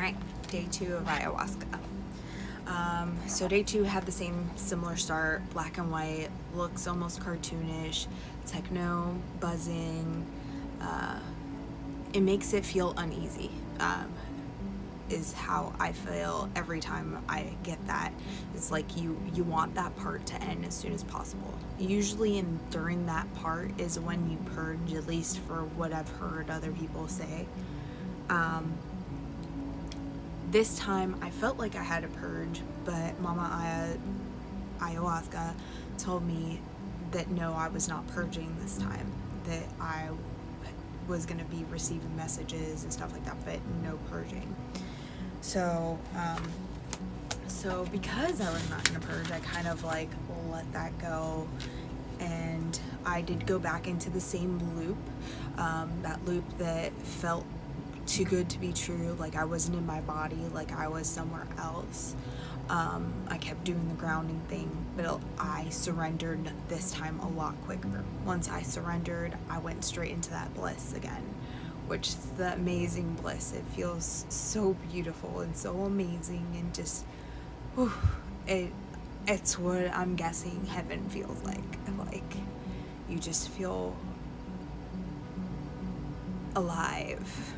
Alright, day 2 of ayahuasca. So day 2 had the same similar start, black and white, looks almost cartoonish, techno, buzzing. It makes it feel uneasy, is how I feel every time I get that. It's like you want that part to end as soon as possible. Usually during that part is when you purge, at least for what I've heard other people say. This time I felt like I had a purge, but Mama Ayahuasca told me that no, I was not purging this time, that I was going to be receiving messages and stuff like that, but no purging. So because I was not going to purge, I kind of like let that go, and I did go back into the same loop, that loop that felt too good to be true, like I wasn't in my body, like I was somewhere else. I kept doing the grounding thing, but I surrendered this time a lot quicker. Once I surrendered, I went straight into that bliss again, which is the amazing bliss. It feels so beautiful and so amazing, and just it's what I'm guessing heaven feels like you just feel alive,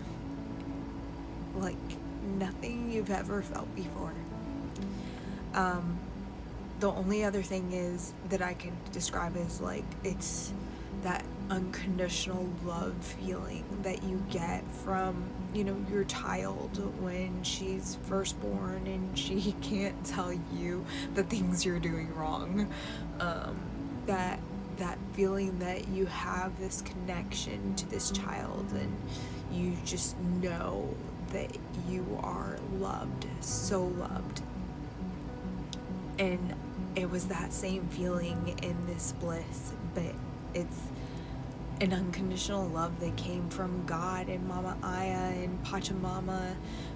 like nothing you've ever felt before. The only other thing is that I can describe is like it's that unconditional love feeling that you get from, your child when she's first born and she can't tell you the things you're doing wrong. That feeling that you have this connection to this child, and you just know that you are loved, so loved. And it was that same feeling in this bliss, but it's an unconditional love that came from God and Mama Aya and Pachamama,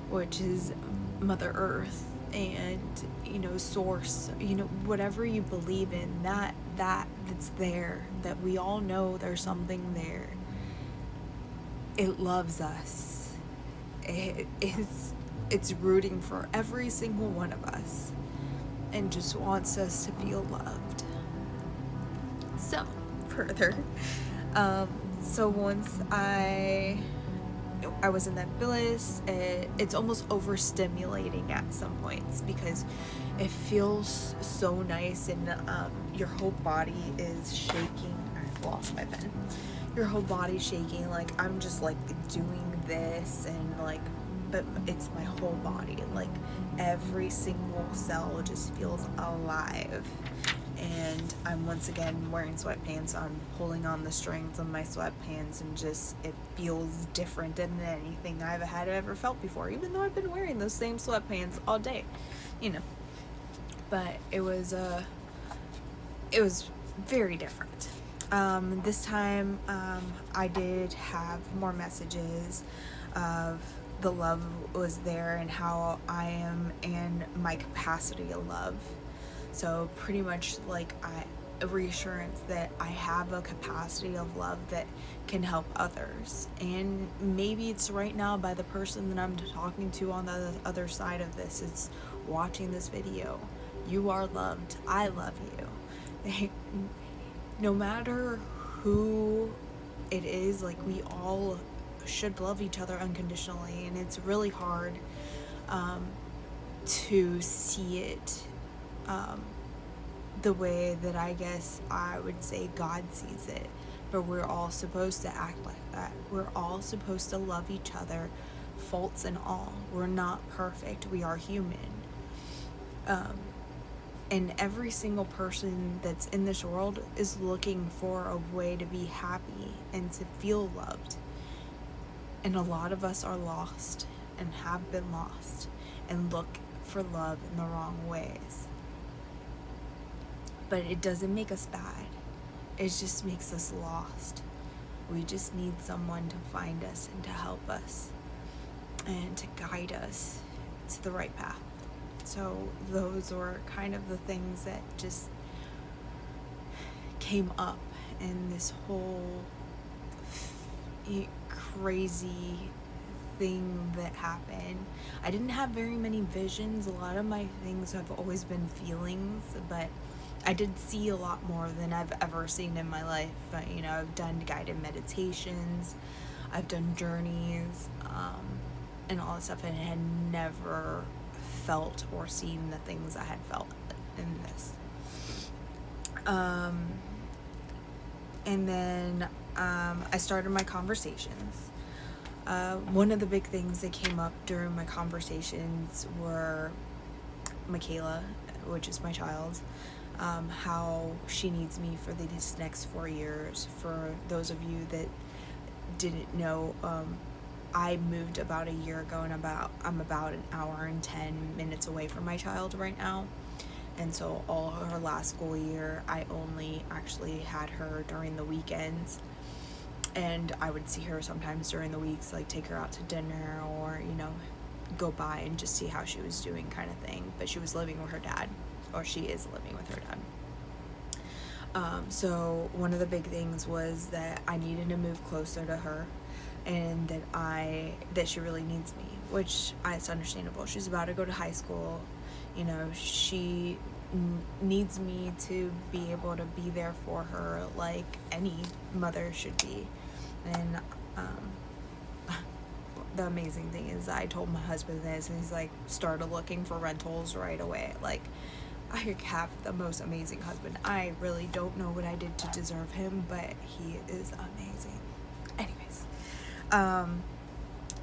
which is Mother Earth, and Source, whatever you believe in, that's there, that we all know there's something there. It loves us. It's rooting for every single one of us, and just wants us to feel loved. So further, so once I was in that bliss, it's almost overstimulating at some points, because it feels so nice, and your whole body is shaking. I've lost my pen. Your whole body's shaking, like I'm just like doing this, and like, but it's my whole body, like every single cell just feels alive. And I'm once again wearing sweatpants. I'm pulling on the strings on my sweatpants, and just it feels different than anything I've ever felt before, even though I've been wearing those same sweatpants all day, but it was very different. This time I did have more messages of the love was there, and how I am and my capacity of love. So pretty much like a reassurance that I have a capacity of love that can help others. And maybe it's right now by the person that I'm talking to on the other side of this, it's watching this video. You are loved. I love you. No matter who it is, like we all should love each other unconditionally, and it's really hard to see it the way that I guess I would say God sees it, but we're all supposed to act like that. We're all supposed to love each other, faults and all. We're not perfect. We are human. And every single person that's in this world is looking for a way to be happy and to feel loved. And a lot of us are lost and have been lost and look for love in the wrong ways. But it doesn't make us bad. It just makes us lost. We just need someone to find us and to help us and to guide us to the right path. So those were kind of the things that just came up in this whole crazy thing that happened. I didn't have very many visions. A lot of my things have always been feelings, but I did see a lot more than I've ever seen in my life. You know, I've done guided meditations, I've done journeys, and all that stuff, and had never felt or seen the things I had felt in this. And then I started my conversations. One of the big things that came up during my conversations were Michaela, which is my child, how she needs me for these next 4 years. For those of you that didn't know, I moved about a year ago, and I'm about an hour and 10 minutes away from my child right now. And so all her last school year, I only actually had her during the weekends. And I would see her sometimes during the weeks, like take her out to dinner or, you know, go by and just see how she was doing kind of thing. But she was living with her dad, or she is living with her dad. So one of the big things was that I needed to move closer to her, and that she really needs me, which it's understandable. She's about to go to high school. You know, she needs me to be able to be there for her like any mother should be. And the amazing thing is, I told my husband this, and he's like, started looking for rentals right away. Like, I have the most amazing husband. I really don't know what I did to deserve him, but he is amazing. Anyways,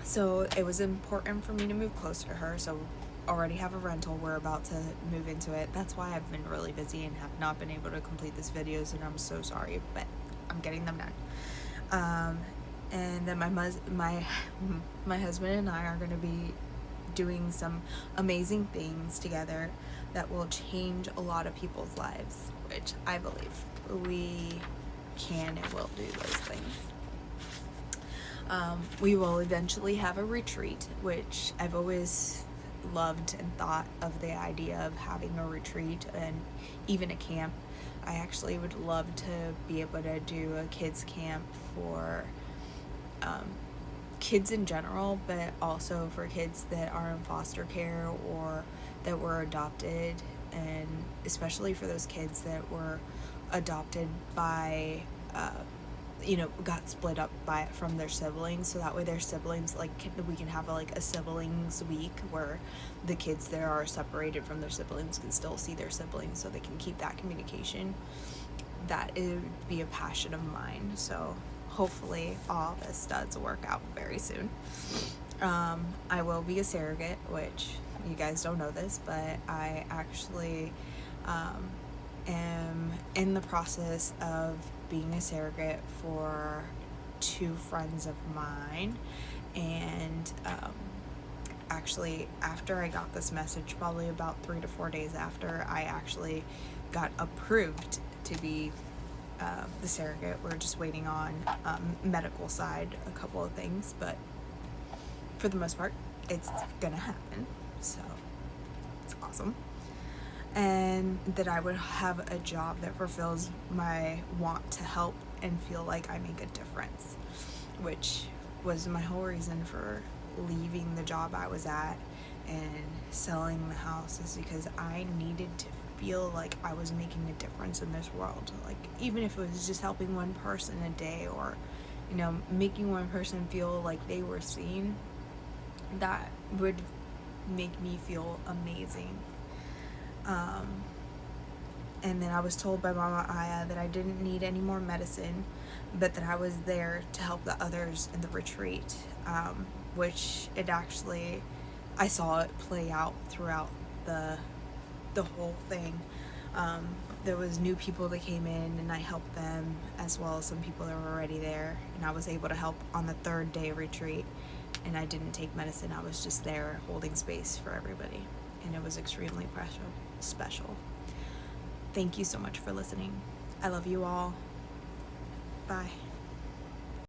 so it was important for me to move closer to her. So already have a rental. We're about to move into it. That's why I've been really busy and have not been able to complete these videos, and I'm so sorry, but I'm getting them done. And then my husband and I are going to be doing some amazing things together that will change a lot of people's lives, which I believe we can and will do those things. We will eventually have a retreat, which I've always loved and thought of the idea of having a retreat and even a camp. I actually would love to be able to do a kids camp for kids in general, but also for kids that are in foster care or that were adopted, and especially for those kids that were adopted by got split up from their siblings, so that way their siblings, like, we can have a siblings week where the kids that are separated from their siblings can still see their siblings, so they can keep that communication. That would be a passion of mine, so hopefully all this does work out very soon. I will be a surrogate, which you guys don't know this, but I actually am in the process of being a surrogate for 2 friends of mine. And actually, after I got this message, probably about 3 to 4 days after, I actually got approved to be the surrogate. We're just waiting on medical side, a couple of things, but for the most part, it's gonna happen, so it's awesome. And that I would have a job that fulfills my want to help and feel like I make a difference, which was my whole reason for leaving the job I was at and selling the house, is because I needed to feel like I was making a difference in this world. Like, even if it was just helping one person a day, or, you know, making one person feel like they were seen, that would make me feel amazing. And then I was told by Mama Aya that I didn't need any more medicine, but that I was there to help the others in the retreat, which it actually, I saw it play out throughout the whole thing. There was new people that came in, and I helped them, as well as some people that were already there, and I was able to help on the 3rd day retreat, and I didn't take medicine. I was just there holding space for everybody, and it was extremely special. Thank you so much for listening. I love you all. Bye.